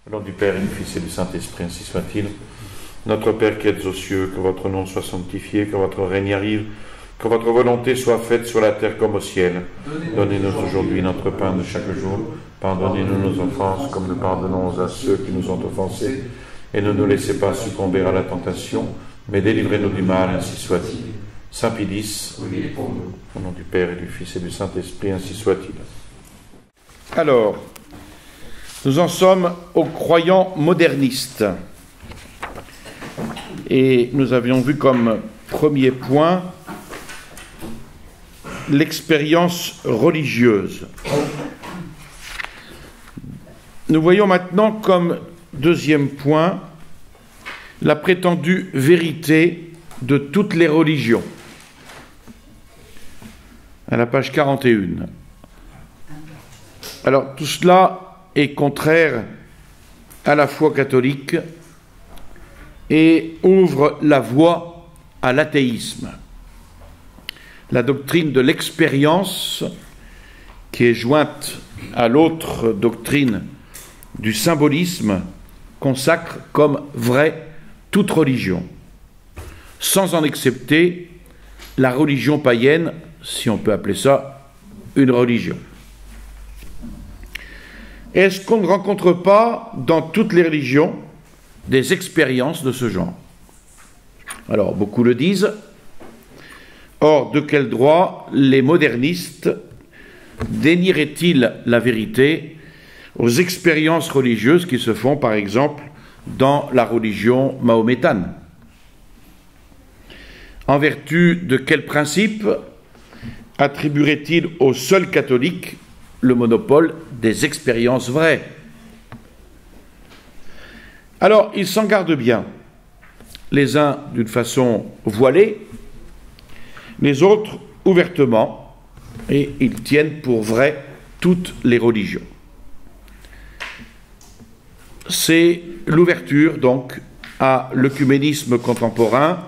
Au nom du Père et du Fils et du Saint-Esprit, ainsi soit-il. Notre Père qui êtes aux cieux, que votre nom soit sanctifié, que votre règne arrive, que votre volonté soit faite sur la terre comme au ciel. Donnez-nous aujourd'hui notre pain de chaque jour. Pardonnez-nous nos offenses, comme nous pardonnons à ceux qui nous ont offensés. Et ne nous laissez pas succomber à la tentation, mais délivrez-nous du mal, ainsi soit-il. Saint Pie-X, au nom du Père et du Fils et du Saint-Esprit, ainsi soit-il. Alors, nous en sommes aux croyants modernistes. Et nous avions vu comme premier point l'expérience religieuse. Nous voyons maintenant comme deuxième point la prétendue vérité de toutes les religions. À la page 41. Alors, tout cela est contraire à la foi catholique et ouvre la voie à l'athéisme. La doctrine de l'expérience, qui est jointe à l'autre doctrine du symbolisme, consacre comme vraie toute religion, sans en accepter la religion païenne, si on peut appeler ça une religion. Est-ce qu'on ne rencontre pas dans toutes les religions des expériences de ce genre? Alors, beaucoup le disent. Or, de quel droit les modernistes dénieraient-ils la vérité aux expériences religieuses qui se font, par exemple, dans la religion mahométane? En vertu de quel principe attribuerait-il aux seuls catholiques le monopole des expériences vraies? Alors, ils s'en gardent bien, les uns d'une façon voilée, les autres ouvertement, et ils tiennent pour vraies toutes les religions. C'est l'ouverture, donc, à l'œcuménisme contemporain,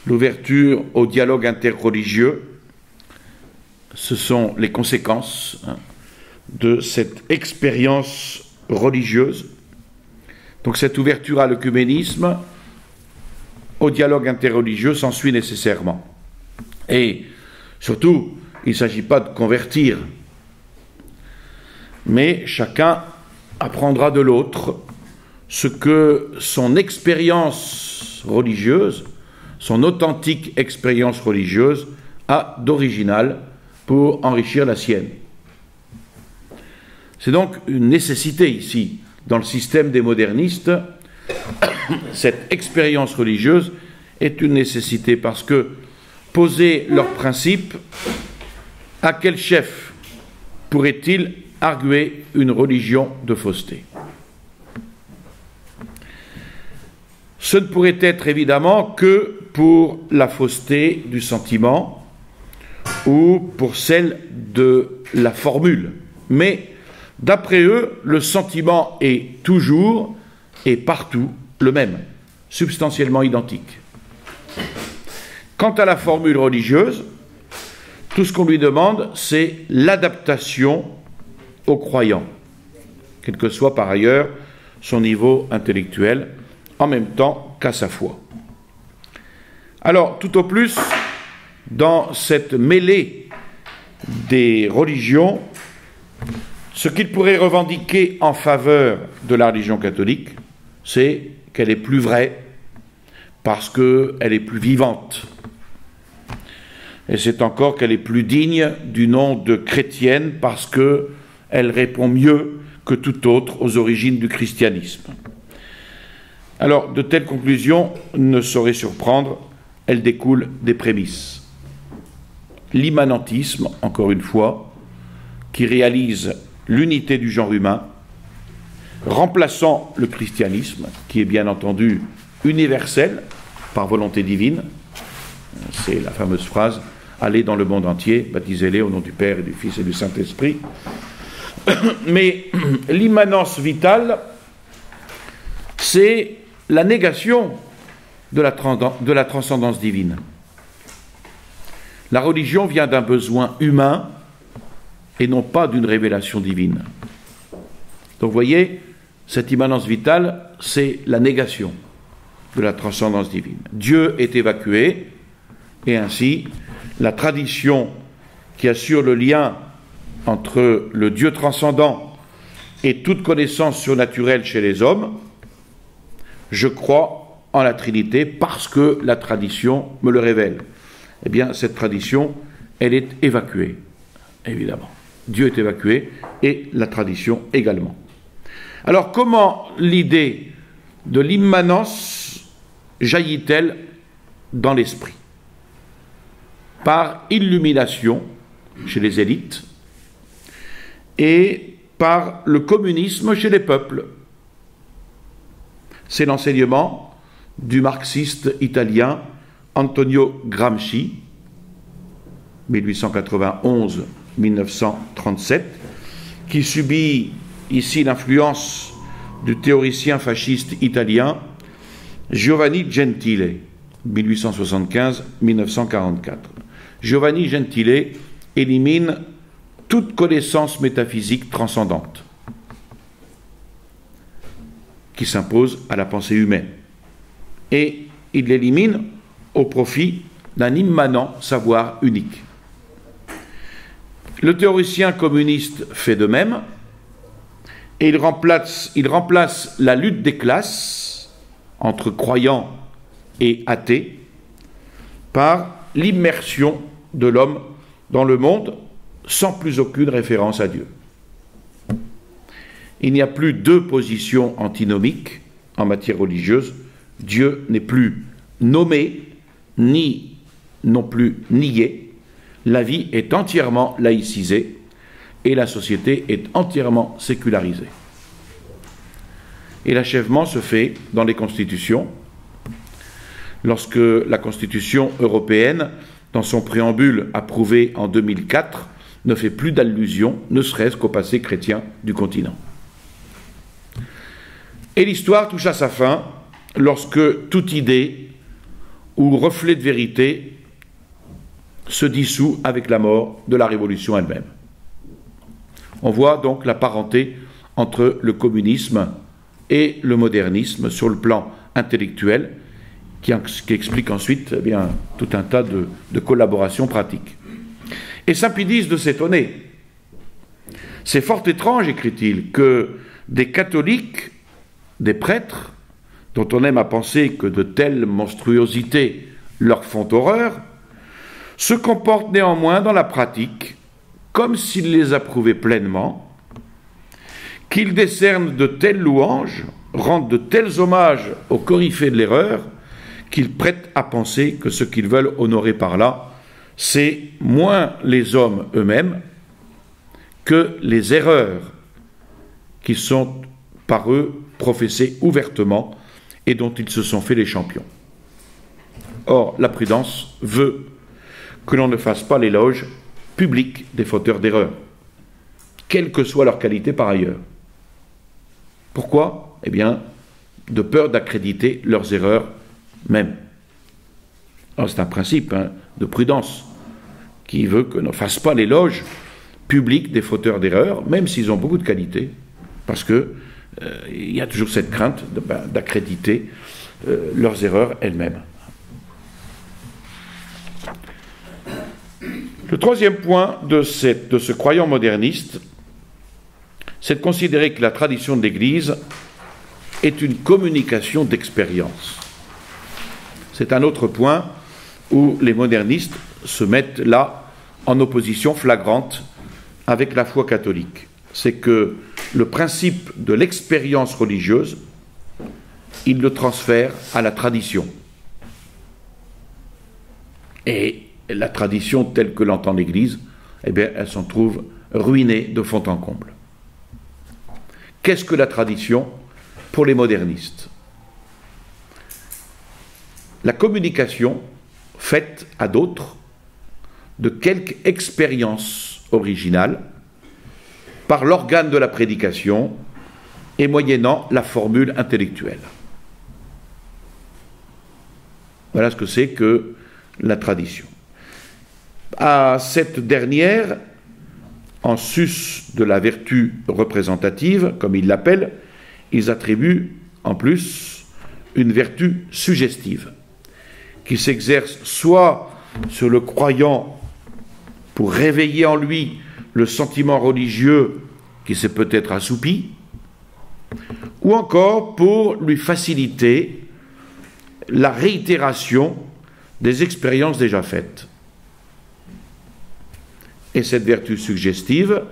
l'ouverture au dialogue interreligieux. Ce sont les conséquences de cette expérience religieuse. Donc cette ouverture à l'œcuménisme, au dialogue interreligieux, s'ensuit nécessairement. Et surtout, il ne s'agit pas de convertir, mais chacun apprendra de l'autre ce que son expérience religieuse, son authentique expérience religieuse, a d'original pour enrichir la sienne. C'est donc une nécessité ici, dans le système des modernistes. Cette expérience religieuse est une nécessité parce que poser leurs principes, à quel chef pourrait-il arguer une religion de fausseté? Ce ne pourrait être évidemment que pour la fausseté du sentiment ou pour celle de la formule. Mais d'après eux, le sentiment est toujours et partout le même, substantiellement identique. Quant à la formule religieuse, tout ce qu'on lui demande, c'est l'adaptation au croyant, quel que soit par ailleurs son niveau intellectuel, en même temps qu'à sa foi. Alors, tout au plus, dans cette mêlée des religions, ce qu'il pourrait revendiquer en faveur de la religion catholique, c'est qu'elle est plus vraie, parce qu'elle est plus vivante. Et c'est encore qu'elle est plus digne du nom de chrétienne, parce qu'elle répond mieux que toute autre aux origines du christianisme. Alors, de telles conclusions ne sauraient surprendre, elles découlent des prémices. L'immanentisme, encore une fois, qui réalise l'unité du genre humain, remplaçant le christianisme, qui est bien entendu universel, par volonté divine. C'est la fameuse phrase « Allez dans le monde entier, baptisez-les au nom du Père et du Fils et du Saint-Esprit ». Mais l'immanence vitale, c'est la négation de la transcendance divine. La religion vient d'un besoin humain et non pas d'une révélation divine. Donc vous voyez, cette immanence vitale, c'est la négation de la transcendance divine. Dieu est évacué, et ainsi, la tradition qui assure le lien entre le Dieu transcendant et toute connaissance surnaturelle chez les hommes, je crois en la Trinité parce que la tradition me le révèle. Eh bien, cette tradition, elle est évacuée, évidemment. Dieu est évacué et la tradition également. Alors, comment l'idée de l'immanence jaillit-elle dans l'esprit? Par illumination chez les élites et par le communisme chez les peuples. C'est l'enseignement du marxiste italien Antonio Gramsci, 1891-1937, qui subit ici l'influence du théoricien fasciste italien Giovanni Gentile, 1875-1944. Giovanni Gentile élimine toute connaissance métaphysique transcendante qui s'impose à la pensée humaine. Et il l'élimine au profit d'un immanent savoir unique. Le théoricien communiste fait de même, et il remplace la lutte des classes entre croyants et athées par l'immersion de l'homme dans le monde sans plus aucune référence à Dieu. Il n'y a plus deux positions antinomiques en matière religieuse. Dieu n'est plus nommé, ni non plus nié. La vie est entièrement laïcisée et la société est entièrement sécularisée. Et l'achèvement se fait dans les constitutions. Lorsque la Constitution européenne, dans son préambule approuvé en 2004, ne fait plus d'allusion, ne serait-ce qu'au passé chrétien du continent. Et l'histoire touche à sa fin lorsque toute idée ou reflet de vérité se dissout avec la mort de la Révolution elle-même. On voit donc la parenté entre le communisme et le modernisme sur le plan intellectuel, qui explique ensuite tout un tas de collaborations pratiques. Et saint Pie X de s'étonner. C'est fort étrange, écrit-il, que des catholiques, des prêtres, dont on aime à penser que de telles monstruosités leur font horreur, se comportent néanmoins dans la pratique comme s'ils les approuvaient pleinement, qu'ils décernent de telles louanges, rendent de tels hommages aux coryphées de l'erreur, qu'ils prêtent à penser que ce qu'ils veulent honorer par là, c'est moins les hommes eux-mêmes que les erreurs qui sont par eux professées ouvertement et dont ils se sont fait les champions. Or, la prudence veut que l'on ne fasse pas l'éloge public des fauteurs d'erreurs, quelle que soit leur qualité par ailleurs. Pourquoi? Eh bien, de peur d'accréditer leurs erreurs même. Alors, c'est un principe de prudence qui veut que l'on ne fasse pas l'éloge public des fauteurs d'erreurs, même s'ils ont beaucoup de qualités, parce que il y a toujours cette crainte d'accréditer leurs erreurs elles-mêmes. Le troisième point de ce croyant moderniste, c'est de considérer que la tradition de l'Église est une communication d'expérience. C'est un autre point où les modernistes se mettent là en opposition flagrante avec la foi catholique. C'est que le principe de l'expérience religieuse, il le transfère à la tradition. Et la tradition telle que l'entend l'Église, eh bien, elle s'en trouve ruinée de fond en comble. Qu'est-ce que la tradition pour les modernistes? La communication faite à d'autres de quelque expérience originale par l'organe de la prédication et moyennant la formule intellectuelle. Voilà ce que c'est que la tradition. À cette dernière, en sus de la vertu représentative, comme il l'appelle, ils attribuent en plus une vertu suggestive qui s'exerce soit sur le croyant pour réveiller en lui le sentiment religieux qui s'est peut-être assoupi, ou encore pour lui faciliter la réitération des expériences déjà faites. Et cette vertu suggestive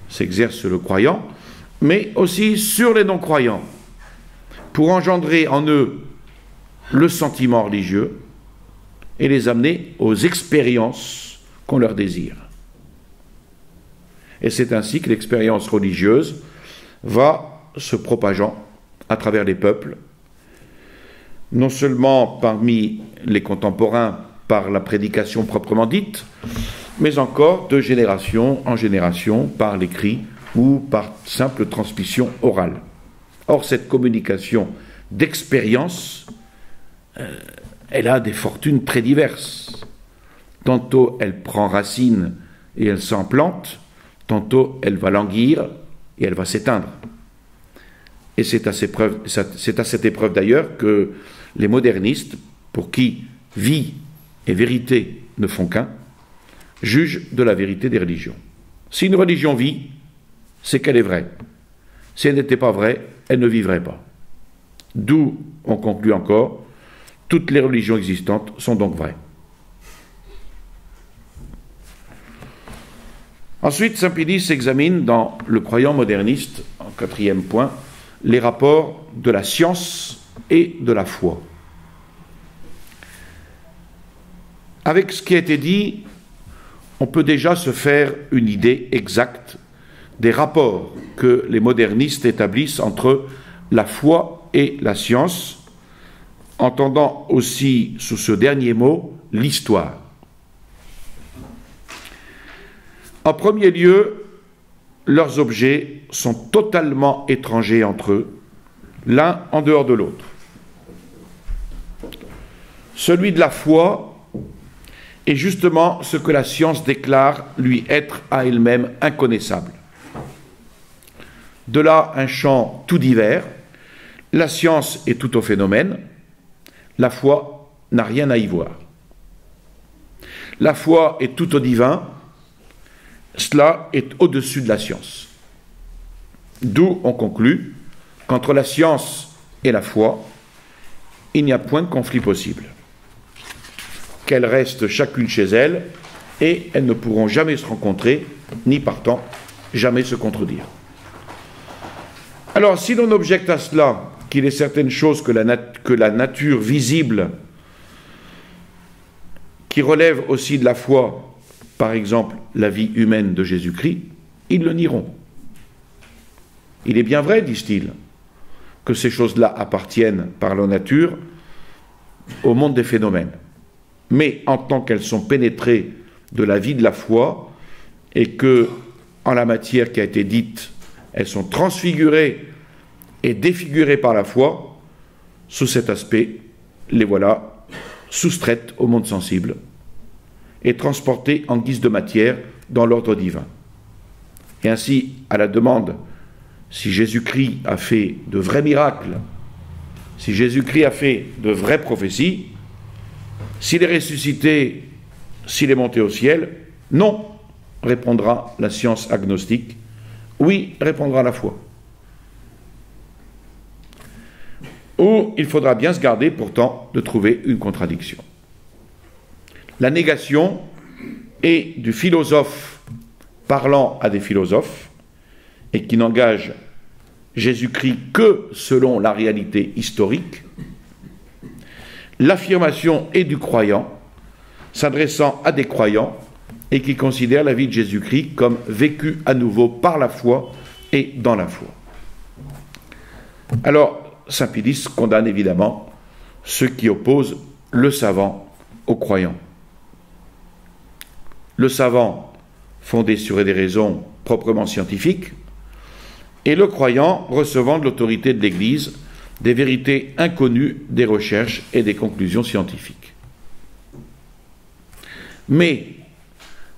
s'exerce sur le croyant, mais aussi sur les non-croyants, pour engendrer en eux le sentiment religieux et les amener aux expériences qu'on leur désire. Et c'est ainsi que l'expérience religieuse va se propageant à travers les peuples, non seulement parmi les contemporains par la prédication proprement dite, mais encore de génération en génération par l'écrit ou par simple transmission orale. Or, cette communication d'expérience, elle a des fortunes très diverses. Tantôt elle prend racine et elle s'implante, tantôt elle va languir et elle va s'éteindre. Et c'est à cette épreuve d'ailleurs que les modernistes, pour qui vie et vérité ne font qu'un, jugent de la vérité des religions. Si une religion vit, c'est qu'elle est vraie. Si elle n'était pas vraie, elle ne vivrait pas. D'où on conclut encore, toutes les religions existantes sont donc vraies. Ensuite, saint Pie X examine dans le croyant moderniste, en 4e point, les rapports de la science et de la foi. Avec ce qui a été dit, on peut déjà se faire une idée exacte des rapports que les modernistes établissent entre la foi et la science, entendant aussi sous ce dernier mot l'histoire. En premier lieu, leurs objets sont totalement étrangers entre eux, l'un en dehors de l'autre. Celui de la foi est justement ce que la science déclare lui être à elle-même inconnaissable. De là un champ tout divers, la science est tout au phénomène, la foi n'a rien à y voir. La foi est tout au divin, cela est au-dessus de la science. D'où on conclut qu'entre la science et la foi, il n'y a point de conflit possible. Qu'elles restent chacune chez elles et elles ne pourront jamais se rencontrer, ni partant jamais se contredire. Alors, si l'on objecte à cela qu'il est certaines choses que la nature visible, qui relève aussi de la foi, par exemple la vie humaine de Jésus-Christ, ils le nieront. Il est bien vrai, disent-ils, que ces choses-là appartiennent par leur nature au monde des phénomènes. Mais en tant qu'elles sont pénétrées de la vie de la foi et que, en la matière qui a été dite, elles sont transfigurées et défigurées par la foi, sous cet aspect, les voilà soustraites au monde sensible et transportées en guise de matière dans l'ordre divin. Et ainsi, à la demande, si Jésus-Christ a fait de vrais miracles, si Jésus-Christ a fait de vraies prophéties, s'il est ressuscité, s'il est monté au ciel, non, répondra la science agnostique, oui, répondra la foi. Ou il faudra bien se garder pourtant de trouver une contradiction. La négation est du philosophe parlant à des philosophes et qui n'engage Jésus-Christ que selon la réalité historique. L'affirmation est du croyant s'adressant à des croyants et qui considèrent la vie de Jésus-Christ comme vécue à nouveau par la foi et dans la foi. Alors, saint Pie X condamne évidemment ceux qui opposent le savant au croyant. Le savant fondé sur des raisons proprement scientifiques et le croyant recevant de l'autorité de l'Église des vérités inconnues des recherches et des conclusions scientifiques. Mais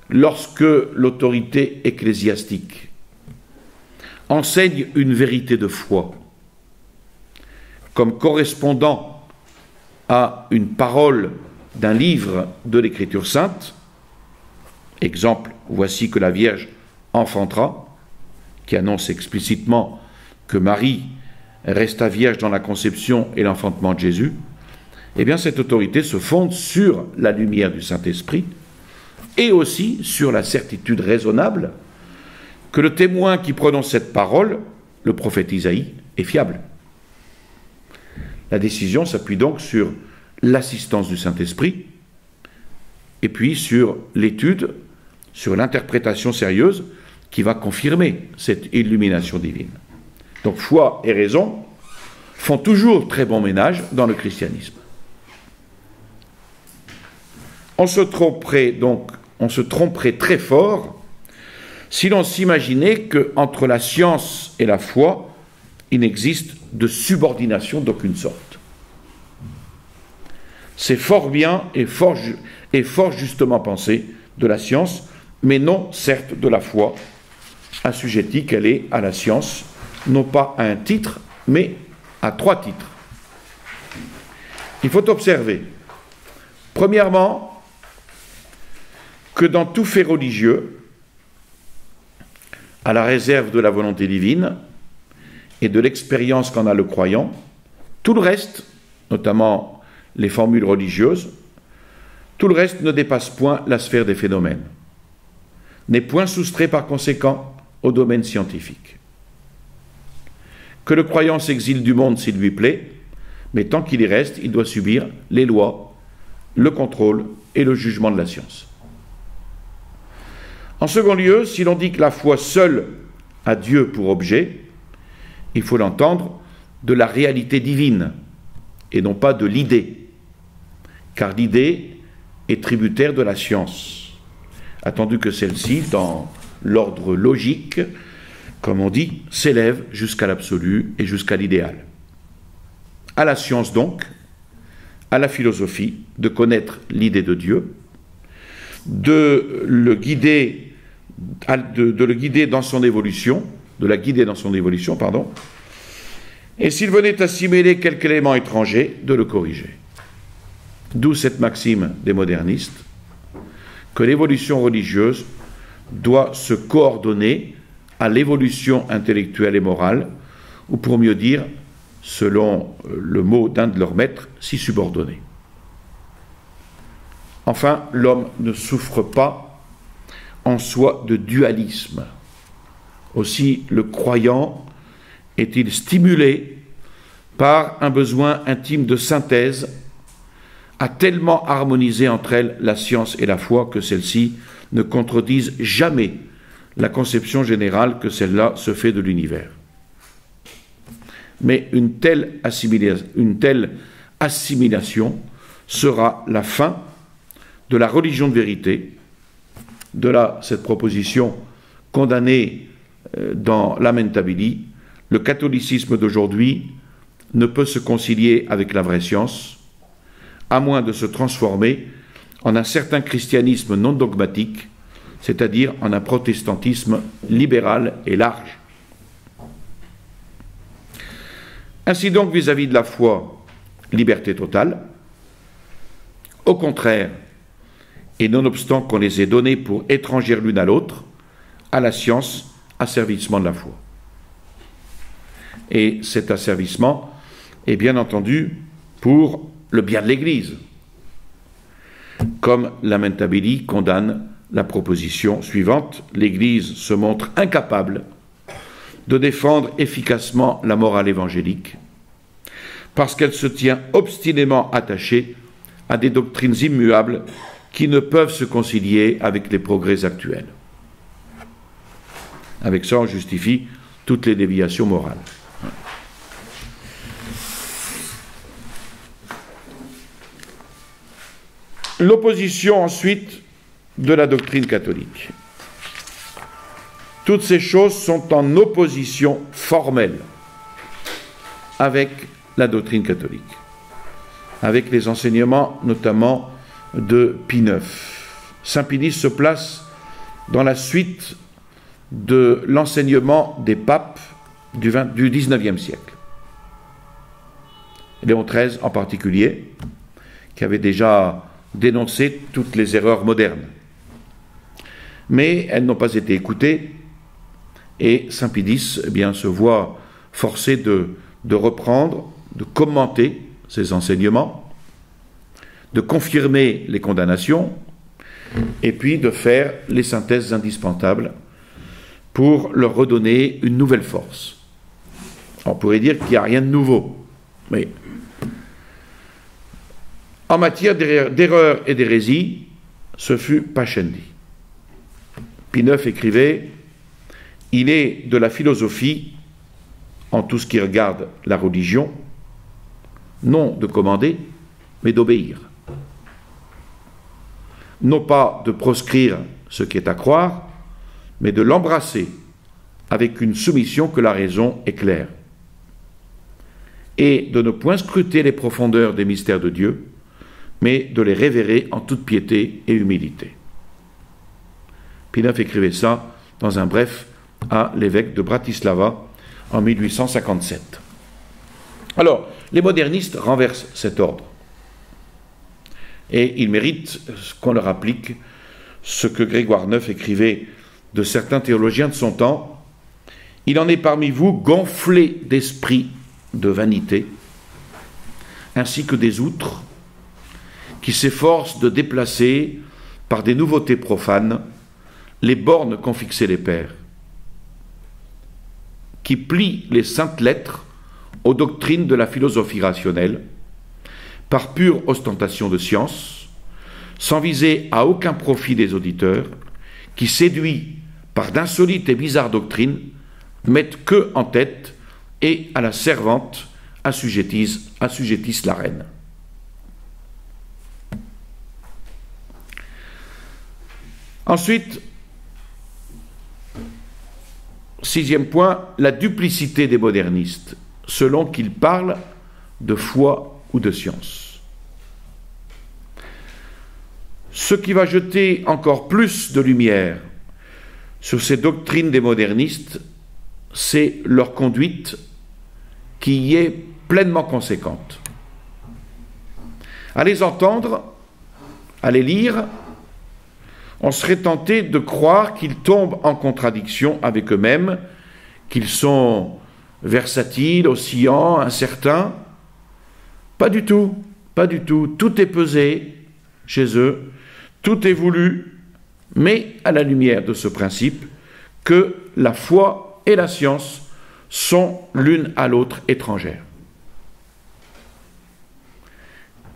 lorsque l'autorité ecclésiastique enseigne une vérité de foi comme correspondant à une parole d'un livre de l'Écriture sainte. Exemple, voici que la Vierge enfantera, qui annonce explicitement que Marie resta vierge dans la conception et l'enfantement de Jésus. Eh bien, cette autorité se fonde sur la lumière du Saint-Esprit et aussi sur la certitude raisonnable que le témoin qui prononce cette parole, le prophète Isaïe, est fiable. La décision s'appuie donc sur l'assistance du Saint-Esprit et puis sur l'étude, sur l'interprétation sérieuse qui va confirmer cette illumination divine. Donc foi et raison font toujours très bon ménage dans le christianisme. On se tromperait très fort si l'on s'imaginait qu'entre la science et la foi, il n'existe de subordination d'aucune sorte. C'est fort bien et fort justement pensé de la science, mais non certes de la foi, assujettie qu'elle est à la science, non pas à un titre, mais à 3 titres. Il faut observer, premièrement, que dans tout fait religieux, à la réserve de la volonté divine et de l'expérience qu'en a le croyant, tout le reste, notamment les formules religieuses, tout le reste ne dépasse point la sphère des phénomènes, n'est point soustrait par conséquent au domaine scientifique. Que le croyant s'exile du monde s'il lui plaît, mais tant qu'il y reste, il doit subir les lois, le contrôle et le jugement de la science. En second lieu, si l'on dit que la foi seule a Dieu pour objet, il faut l'entendre de la réalité divine et non pas de l'idée, car l'idée est tributaire de la science, attendu que celle-ci, dans l'ordre logique, comme on dit, s'élève jusqu'à l'absolu et jusqu'à l'idéal. À la science donc, à la philosophie, de connaître l'idée de Dieu, de le guider dans son évolution, et s'il venait à s'y quelque élément étranger, de le corriger. D'où cette maxime des modernistes, que l'évolution religieuse doit se coordonner à l'évolution intellectuelle et morale, ou pour mieux dire, selon le mot d'un de leurs maîtres, s'y subordonner. Enfin, l'homme ne souffre pas en soi de dualisme. Aussi, le croyant est-il stimulé par un besoin intime de synthèse, à tellement harmoniser entre elles la science et la foi que celles-ci ne contredisent jamais la conception générale que celle-là se fait de l'univers. Mais une telle assimilation sera la fin de la religion de vérité, de là cette proposition condamnée dans Lamentabili. Le catholicisme d'aujourd'hui ne peut se concilier avec la vraie science, à moins de se transformer en un certain christianisme non dogmatique, c'est-à-dire en un protestantisme libéral et large. Ainsi donc, vis-à-vis de la foi, liberté totale. Au contraire, et nonobstant qu'on les ait donnés pour étrangères l'une à l'autre, à la science, asservissement de la foi. Et cet asservissement est bien entendu pour le bien de l'Église, comme Lamentabili condamne la proposition suivante: l'Église se montre incapable de défendre efficacement la morale évangélique parce qu'elle se tient obstinément attachée à des doctrines immuables qui ne peuvent se concilier avec les progrès actuels. Avec ça, on justifie toutes les déviations morales. L'opposition ensuite de la doctrine catholique. Toutes ces choses sont en opposition formelle avec la doctrine catholique, avec les enseignements notamment de Pie IX. Saint Pie X se place dans la suite de l'enseignement des papes du XIXe siècle. Léon XIII en particulier, qui avait déjà dénoncé toutes les erreurs modernes. Mais elles n'ont pas été écoutées, et Saint Pie X se voit forcé de reprendre, de commenter ces enseignements, de confirmer les condamnations, et puis de faire les synthèses indispensables pour leur redonner une nouvelle force. On pourrait dire qu'il n'y a rien de nouveau, mais en matière d'erreurs et d'hérésie, ce fut Pascendi. Pie IX écrivait « Il est de la philosophie, en tout ce qui regarde la religion, non de commander, mais d'obéir. Non pas de proscrire ce qui est à croire, mais de l'embrasser avec une soumission que la raison éclaire, et de ne point scruter les profondeurs des mystères de Dieu, mais de les révérer en toute piété et humilité. » Pie IX écrivait ça dans un bref à l'évêque de Bratislava en 1857. Alors, les modernistes renversent cet ordre. Et ils méritent qu'on leur applique ce que Grégoire IX écrivait de certains théologiens de son temps. « Il en est parmi vous gonflés d'esprit de vanité, ainsi que des outres, qui s'efforcent de déplacer, par des nouveautés profanes, les bornes qu'ont fixées les pères, qui plient les saintes lettres aux doctrines de la philosophie rationnelle, par pure ostentation de science, sans viser à aucun profit des auditeurs, qui, séduits par d'insolites et bizarres doctrines, mettent que en tête et à la servante assujettissent la reine. » Ensuite, sixième point, la duplicité des modernistes, selon qu'ils parlent de foi ou de science. Ce qui va jeter encore plus de lumière sur ces doctrines des modernistes, c'est leur conduite qui y est pleinement conséquente. À les entendre, à les lire, on serait tenté de croire qu'ils tombent en contradiction avec eux-mêmes, qu'ils sont versatiles, oscillants, incertains. Pas du tout, pas du tout. Tout est pesé chez eux, tout est voulu, mais à la lumière de ce principe que la foi et la science sont l'une à l'autre étrangères.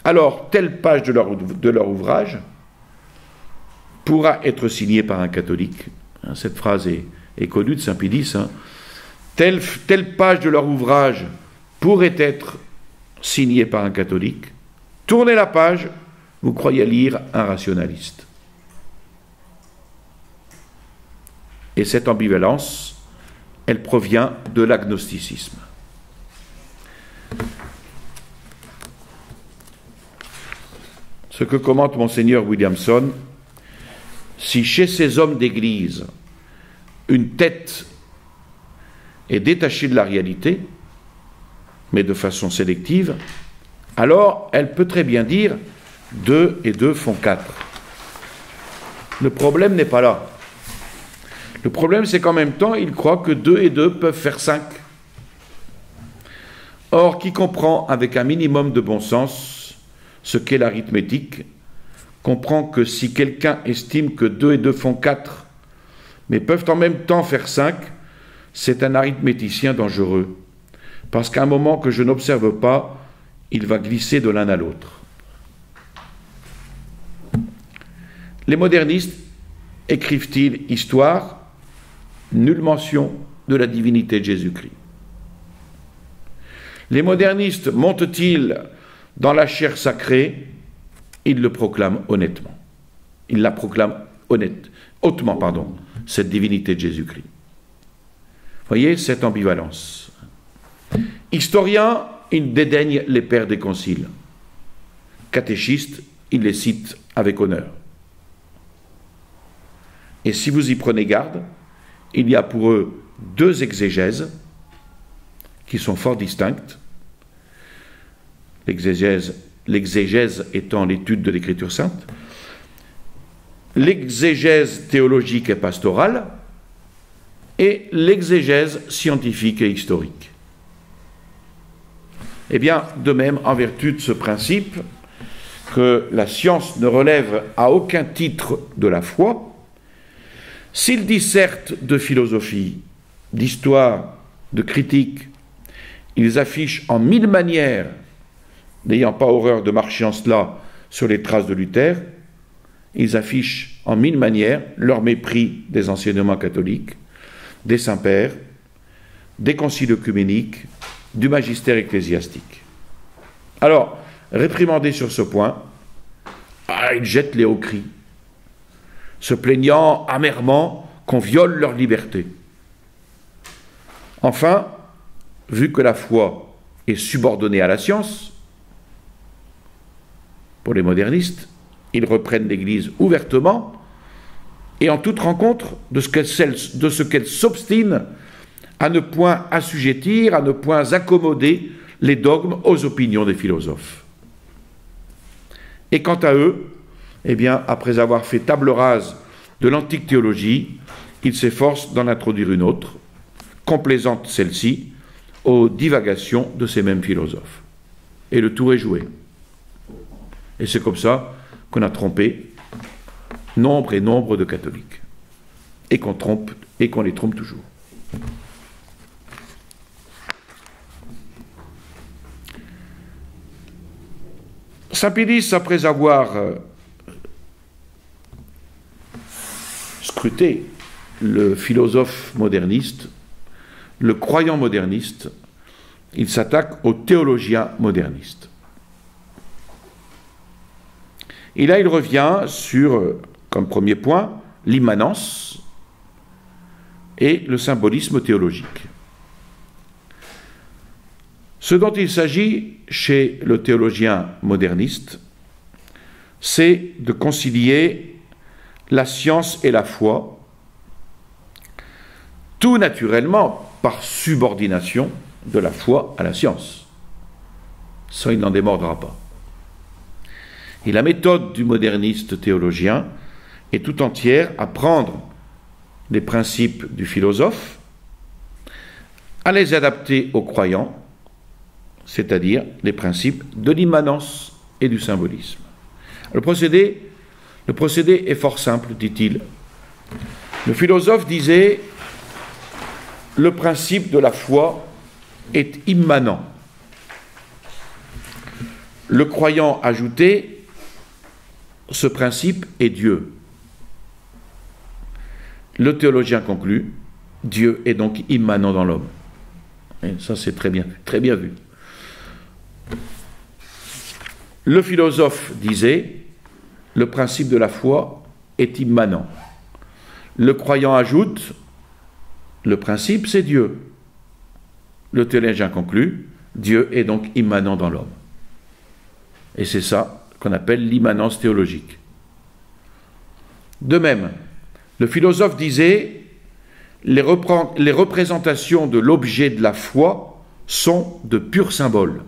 Alors, telle page de leur ouvrage pourra être signée par un catholique. Cette phrase est connue de Saint Pie X. Telle page de leur ouvrage pourrait être signée par un catholique. Tournez la page, vous croyez lire un rationaliste. Et cette ambivalence, elle provient de l'agnosticisme. Ce que commente Monseigneur Williamson, si chez ces hommes d'Église, une tête est détachée de la réalité, mais de façon sélective, alors elle peut très bien dire 2 et 2 font 4. Le problème n'est pas là. Le problème, c'est qu'en même temps, il croit que 2 et 2 peuvent faire 5. Or, qui comprend avec un minimum de bon sens ce qu'est l'arithmétique, comprend que si quelqu'un estime que 2 et 2 font 4, mais peuvent en même temps faire 5, c'est un arithméticien dangereux, parce qu'à un moment que je n'observe pas, il va glisser de l'un à l'autre. Les modernistes écrivent-ils histoire, nulle mention de la divinité de Jésus-Christ. Les modernistes montent-ils dans la chair sacrée? Ils le proclament honnêtement. Ils la proclament hautement, cette divinité de Jésus-Christ. Voyez cette ambivalence. Historiens, ils dédaignent les pères des conciles. Catéchistes, ils les citent avec honneur. Et si vous y prenez garde, il y a pour eux 2 exégèses qui sont fort distinctes. l'exégèse étant l'étude de l'Écriture sainte, l'exégèse théologique et pastorale, et l'exégèse scientifique et historique. Eh bien, de même, en vertu de ce principe, que la science ne relève à aucun titre de la foi, s'ils dissertent de philosophie, d'histoire, de critique, ils affichent en 1000 manières, n'ayant pas horreur de marcher en cela sur les traces de Luther, ils affichent en 1000 manières leur mépris des enseignements catholiques, des saints-pères, des conciles œcuméniques, du magistère ecclésiastique. Alors, réprimandés sur ce point, ils jettent les hauts cris, se plaignant amèrement qu'on viole leur liberté. Enfin, vu que la foi est subordonnée à la science, pour les modernistes, ils reprennent l'Église ouvertement et en toute rencontre de ce qu'elle s'obstine à ne point assujettir, à ne point accommoder les dogmes aux opinions des philosophes. Et quant à eux, eh bien, après avoir fait table rase de l'antique théologie, ils s'efforcent d'en introduire une autre, complaisante celle-ci aux divagations de ces mêmes philosophes. Et le tour est joué. Et c'est comme ça qu'on a trompé nombre et nombre de catholiques. Et qu'on les trompe toujours. Saint Pédis, après avoir scruté le philosophe moderniste, le croyant moderniste, il s'attaque aux théologiens modernistes. Et là, il revient sur, comme premier point, l'immanence et le symbolisme théologique. Ce dont il s'agit chez le théologien moderniste, c'est de concilier la science et la foi, tout naturellement par subordination de la foi à la science. Ça, il n'en démordra pas. Et la méthode du moderniste théologien est tout entière à prendre les principes du philosophe, à les adapter aux croyants, c'est-à-dire les principes de l'immanence et du symbolisme. Le procédé est fort simple, dit-il. Le philosophe disait « Le principe de la foi est immanent ». Le croyant ajoutait « Ce principe est Dieu ». Le théologien conclut « Dieu est donc immanent dans l'homme ». Et ça, c'est très bien vu. Le philosophe disait « Le principe de la foi est immanent ». Le croyant ajoute « Le principe, c'est Dieu ». Le théologien conclut « Dieu est donc immanent dans l'homme ». Et c'est ça qu'on appelle l'immanence théologique. De même, le philosophe disait « Les représentations de l'objet de la foi sont de purs symboles ».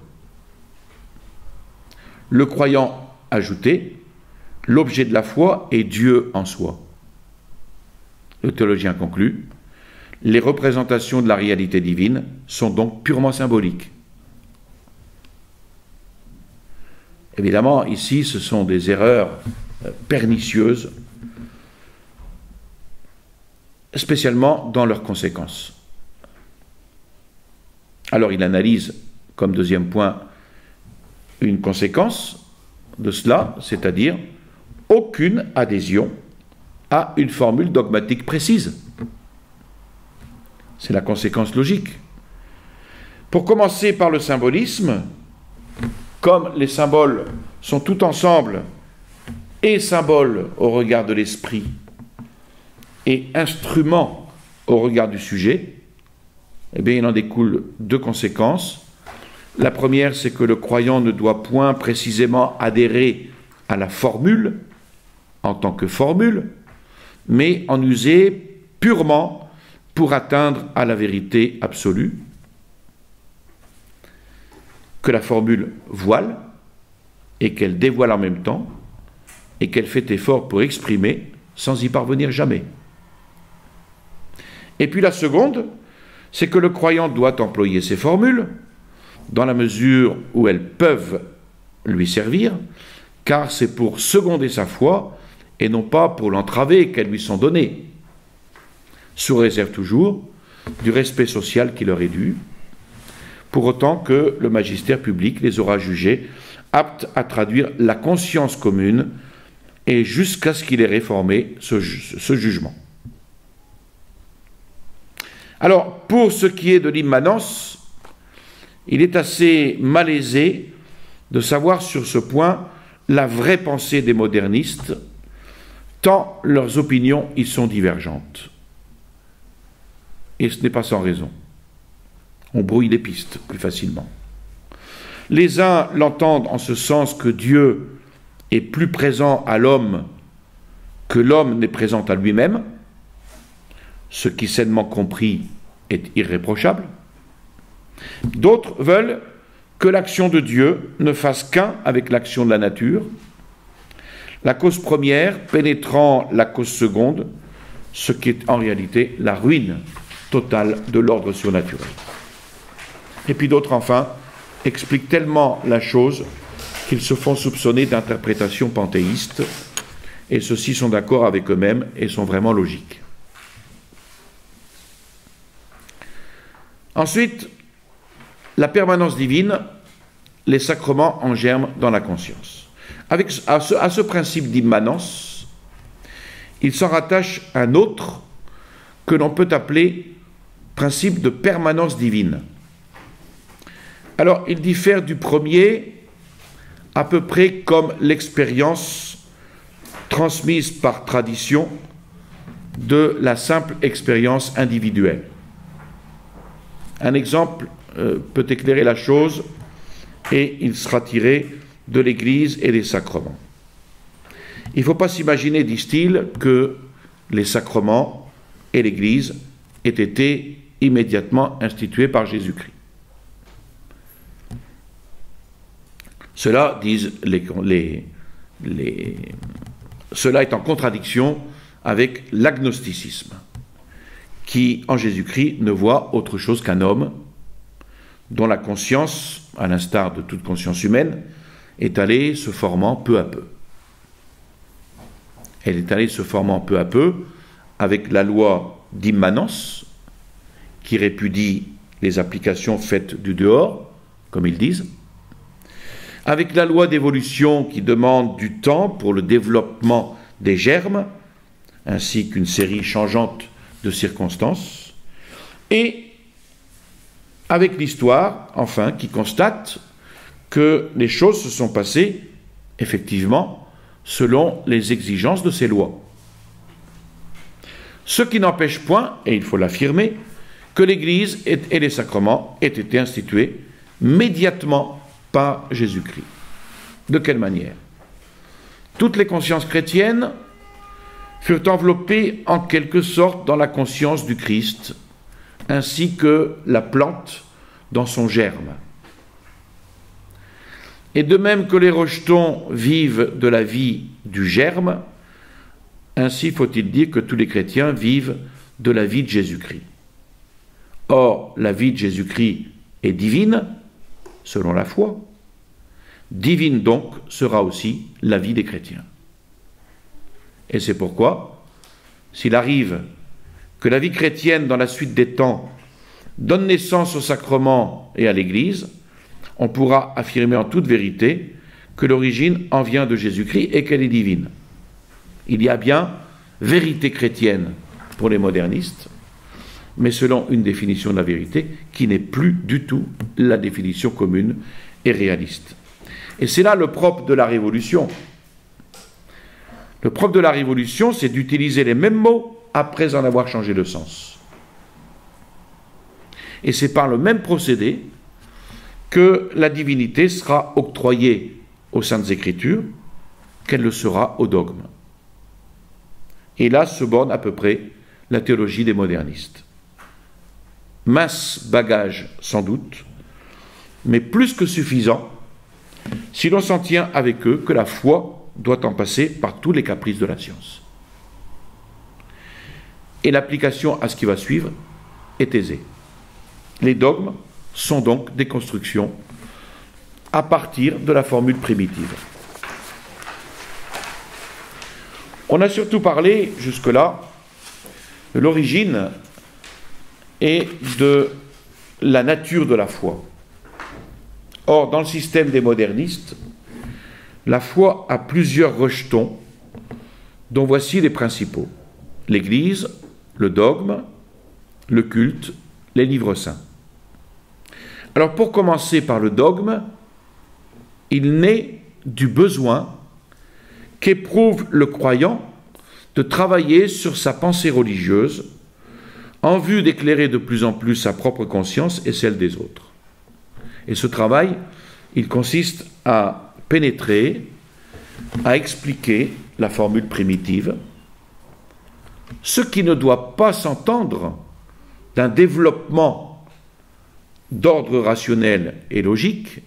Le croyant ajoutait « L'objet de la foi est Dieu en soi ». Le théologien conclut « Les représentations de la réalité divine sont donc purement symboliques ». Évidemment, ici, ce sont des erreurs pernicieuses, spécialement dans leurs conséquences. Alors, il analyse, comme deuxième point, une conséquence de cela, c'est-à-dire aucune adhésion à une formule dogmatique précise. C'est la conséquence logique. Pour commencer par le symbolisme, comme les symboles sont tout ensemble et symboles au regard de l'esprit et instruments au regard du sujet, eh bien, il en découle deux conséquences. La première, c'est que le croyant ne doit point précisément adhérer à la formule en tant que formule, mais en user purement pour atteindre à la vérité absolue. que la formule voile et qu'elle dévoile en même temps et qu'elle fait effort pour exprimer sans y parvenir jamais. Et puis la seconde, c'est que le croyant doit employer ces formules dans la mesure où elles peuvent lui servir, car c'est pour seconder sa foi et non pas pour l'entraver qu'elles lui sont données, sous réserve toujours du respect social qui leur est dû, pour autant que le magistère public les aura jugées aptes à traduire la conscience commune et jusqu'à ce qu'il ait réformé ce jugement. Alors, pour ce qui est de l'immanence, il est assez malaisé de savoir sur ce point la vraie pensée des modernistes, tant leurs opinions y sont divergentes. Et ce n'est pas sans raison. On brouille les pistes plus facilement. Les uns l'entendent en ce sens que Dieu est plus présent à l'homme que l'homme n'est présent à lui-même, ce qui sainement compris est irréprochable. D'autres veulent que l'action de Dieu ne fasse qu'un avec l'action de la nature, la cause première pénétrant la cause seconde, ce qui est en réalité la ruine totale de l'ordre surnaturel. Et puis d'autres, enfin, expliquent tellement la chose qu'ils se font soupçonner d'interprétation panthéiste, et ceux-ci sont d'accord avec eux-mêmes et sont vraiment logiques. Ensuite, la permanence divine, les sacrements en germe dans la conscience. À ce principe d'immanence, il s'en rattache un autre que l'on peut appeler principe de permanence divine. Alors, il diffère du premier à peu près comme l'expérience transmise par tradition de la simple expérience individuelle. Un exemple peut éclairer la chose et il sera tiré de l'Église et des sacrements. Il ne faut pas s'imaginer, disent-ils, que les sacrements et l'Église aient été immédiatement institués par Jésus-Christ. Cela, disent cela est en contradiction avec l'agnosticisme, qui, en Jésus-Christ, ne voit autre chose qu'un homme dont la conscience, à l'instar de toute conscience humaine, est allée se formant peu à peu. Elle est allée se formant peu à peu avec la loi d'immanence, qui répudie les applications faites du dehors, comme ils disent, avec la loi d'évolution qui demande du temps pour le développement des germes, ainsi qu'une série changeante de circonstances, et avec l'histoire, enfin, qui constate que les choses se sont passées, effectivement, selon les exigences de ces lois. Ce qui n'empêche point, et il faut l'affirmer, que l'Église et les sacrements aient été institués médiatement par Jésus-Christ. De quelle manière? Toutes les consciences chrétiennes furent enveloppées en quelque sorte dans la conscience du Christ, ainsi que la plante dans son germe. Et de même que les rejetons vivent de la vie du germe, ainsi faut-il dire que tous les chrétiens vivent de la vie de Jésus-Christ. Or, la vie de Jésus-Christ est divine, selon la foi. Divine donc sera aussi la vie des chrétiens. Et c'est pourquoi, s'il arrive que la vie chrétienne dans la suite des temps donne naissance au sacrement et à l'Église, on pourra affirmer en toute vérité que l'origine en vient de Jésus-Christ et qu'elle est divine. Il y a bien vérité chrétienne pour les modernistes, mais selon une définition de la vérité qui n'est plus du tout la définition commune et réaliste. Et c'est là le propre de la Révolution. Le propre de la Révolution, c'est d'utiliser les mêmes mots après en avoir changé le sens. Et c'est par le même procédé que la divinité sera octroyée aux Saintes Écritures, qu'elle le sera au dogme. Et là se borne à peu près la théologie des modernistes. Mince bagage sans doute, mais plus que suffisant si l'on s'en tient avec eux que la foi doit en passer par tous les caprices de la science. Et l'application à ce qui va suivre est aisée. Les dogmes sont donc des constructions à partir de la formule primitive. On a surtout parlé jusque-là de l'origine et de la nature de la foi. Or, dans le système des modernistes, la foi a plusieurs rejetons, dont voici les principaux: l'Église, le dogme, le culte, les livres saints. Alors, pour commencer par le dogme, il naît du besoin qu'éprouve le croyant de travailler sur sa pensée religieuse en vue d'éclairer de plus en plus sa propre conscience et celle des autres. Et ce travail, il consiste à pénétrer, à expliquer la formule primitive, ce qui ne doit pas s'entendre d'un développement d'ordre rationnel et logique,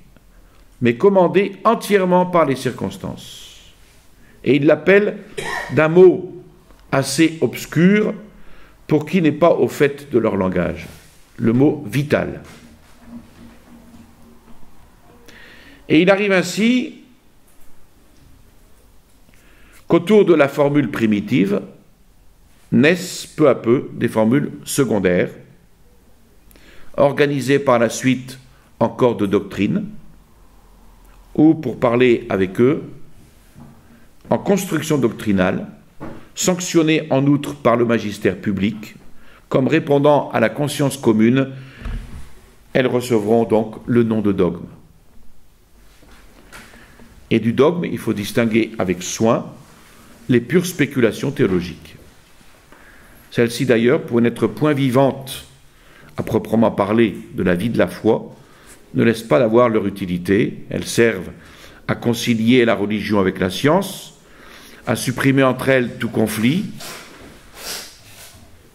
mais commandé entièrement par les circonstances. Et il l'appelle d'un mot assez obscur pour qui n'est pas au fait de leur langage, le mot vital. Et il arrive ainsi qu'autour de la formule primitive naissent peu à peu des formules secondaires, organisées par la suite en corps de doctrine, ou, pour parler avec eux, en construction doctrinale, sanctionnées en outre par le magistère public, comme répondant à la conscience commune. Elles recevront donc le nom de dogme. Et du dogme, il faut distinguer avec soin les pures spéculations théologiques. Celles-ci, d'ailleurs, pour n'être point vivantes à proprement parler de la vie de la foi, ne laissent pas d'avoir leur utilité. Elles servent à concilier la religion avec la science, à supprimer entre elles tout conflit,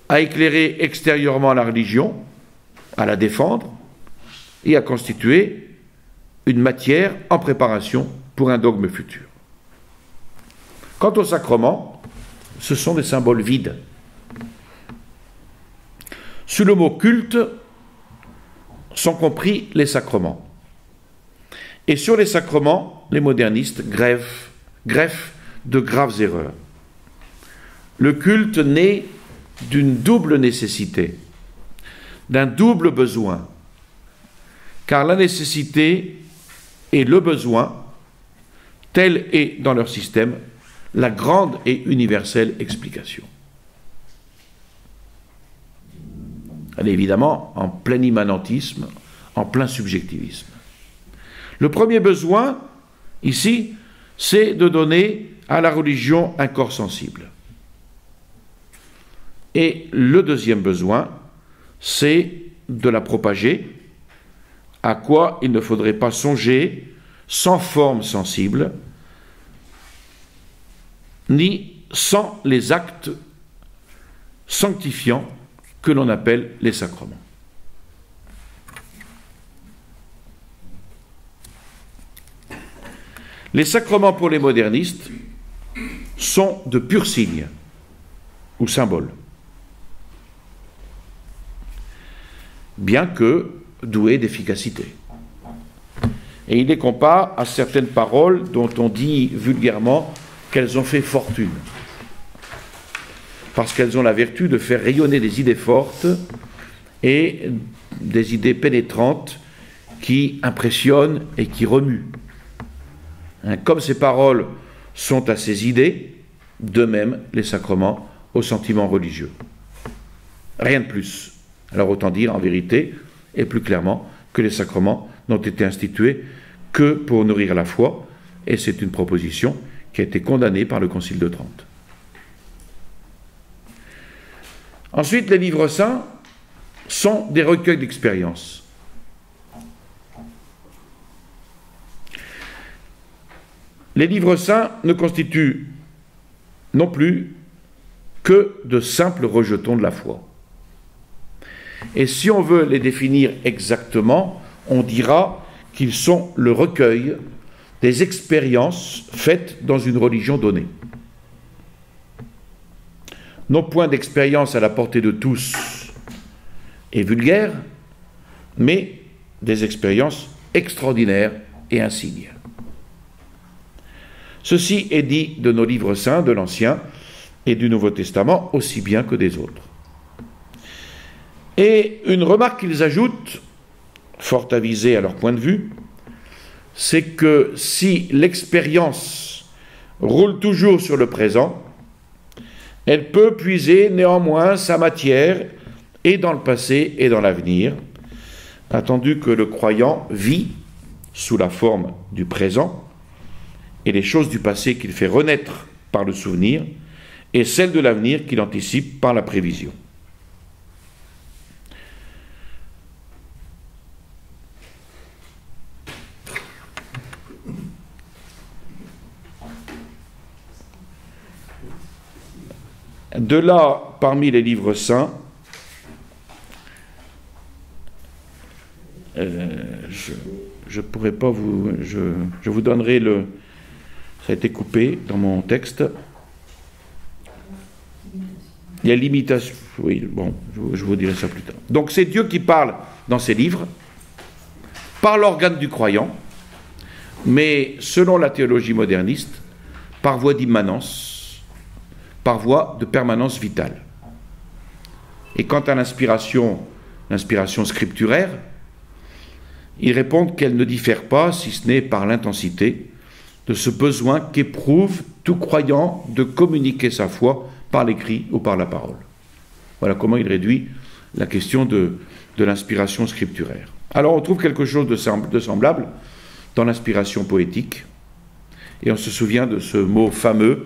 à éclairer extérieurement la religion, à la défendre et à constituer une matière en préparation pour un dogme futur. Quant aux sacrements, ce sont des symboles vides. Sous le mot culte sont compris les sacrements. Et sur les sacrements, les modernistes greffent de graves erreurs. Le culte naît d'une double nécessité, d'un double besoin, car la nécessité et le besoin, tel est dans leur système la grande et universelle explication. Elle est évidemment en plein immanentisme, en plein subjectivisme. Le premier besoin, ici, c'est de donner à la religion un corps sensible. Et le deuxième besoin, c'est de la propager, à quoi il ne faudrait pas songer sans forme sensible, ni sans les actes sanctifiants que l'on appelle les sacrements. Les sacrements pour les modernistes sont de purs signes ou symboles, bien que doués d'efficacité. Et il les compare à certaines paroles dont on dit vulgairement qu'elles ont fait fortune, parce qu'elles ont la vertu de faire rayonner des idées fortes et des idées pénétrantes qui impressionnent et qui remuent. Comme ces paroles sont à ces idées, de même les sacrements aux sentiments religieux. Rien de plus. Alors autant dire en vérité et plus clairement que les sacrements n'ont été institués que pour nourrir la foi, et c'est une proposition qui a été condamnée par le Concile de Trente. Ensuite, les livres saints sont des recueils d'expériences. Les livres saints ne constituent non plus que de simples rejetons de la foi. Et si on veut les définir exactement, on dira qu'ils sont le recueil des expériences faites dans une religion donnée. Non point d'expérience à la portée de tous et vulgaires, mais des expériences extraordinaires et insignes. Ceci est dit de nos livres saints, de l'Ancien et du Nouveau Testament, aussi bien que des autres. Et une remarque qu'ils ajoutent, fort avisée à leur point de vue, c'est que si l'expérience roule toujours sur le présent, elle peut puiser néanmoins sa matière et dans le passé et dans l'avenir, attendu que le croyant vit sous la forme du présent et les choses du passé qu'il fait renaître par le souvenir et celles de l'avenir qu'il anticipe par la prévision. De là, parmi les livres saints, je pourrais pas vous... Je vous donnerai le... Ça a été coupé dans mon texte. Il y a l'imitation. Oui, bon, je vous dirai ça plus tard. Donc c'est Dieu qui parle dans ses livres, par l'organe du croyant, mais selon la théologie moderniste, par voie d'immanence, par voie de permanence vitale. Et quant à l'inspiration scripturaire, ils répondent qu'elle ne diffère pas, si ce n'est par l'intensité, de ce besoin qu'éprouve tout croyant de communiquer sa foi par l'écrit ou par la parole. Voilà comment il réduit la question de l'inspiration scripturaire. Alors on trouve quelque chose de semblable dans l'inspiration poétique, et on se souvient de ce mot fameux,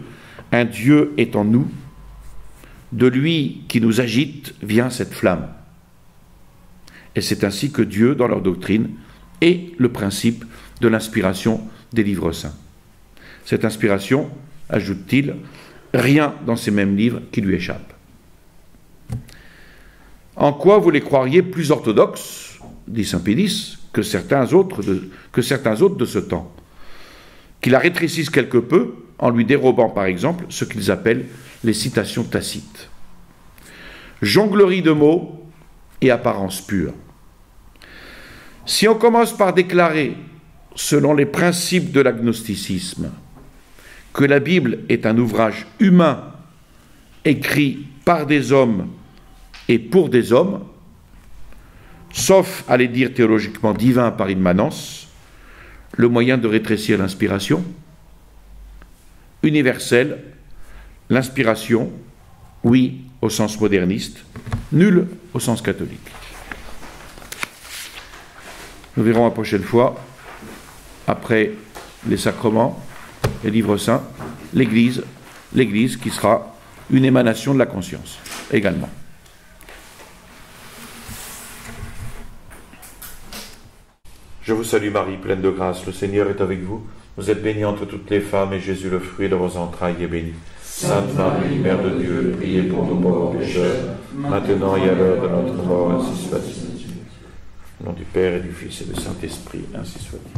« Un Dieu est en nous », de lui qui nous agite vient cette flamme. Et c'est ainsi que Dieu, dans leur doctrine, est le principe de l'inspiration des livres saints. Cette inspiration, ajoute-t-il, rien dans ces mêmes livres qui lui échappe. En quoi vous les croiriez plus orthodoxes, dit saint Pédis, que certains autres de ce temps, qui la rétrécissent quelque peu en lui dérobant par exemple ce qu'ils appellent les citations tacites. Jonglerie de mots et apparence pure. Si on commence par déclarer, selon les principes de l'agnosticisme, que la Bible est un ouvrage humain écrit par des hommes et pour des hommes, sauf à les dire théologiquement divin par immanence, le moyen de rétrécir l'inspiration, universelle, l'inspiration, oui au sens moderniste, nulle au sens catholique. Nous verrons la prochaine fois, après les sacrements, les livres saints, l'Église qui sera une émanation de la conscience également. Je vous salue Marie, pleine de grâce, le Seigneur est avec vous. Vous êtes bénie entre toutes les femmes, et Jésus, le fruit de vos entrailles, est béni. Sainte Marie, Mère de Dieu, priez pour nous pauvres pécheurs, maintenant et à l'heure de notre mort, ainsi soit-il. Au nom du Père et du Fils et du Saint-Esprit, ainsi soit-il.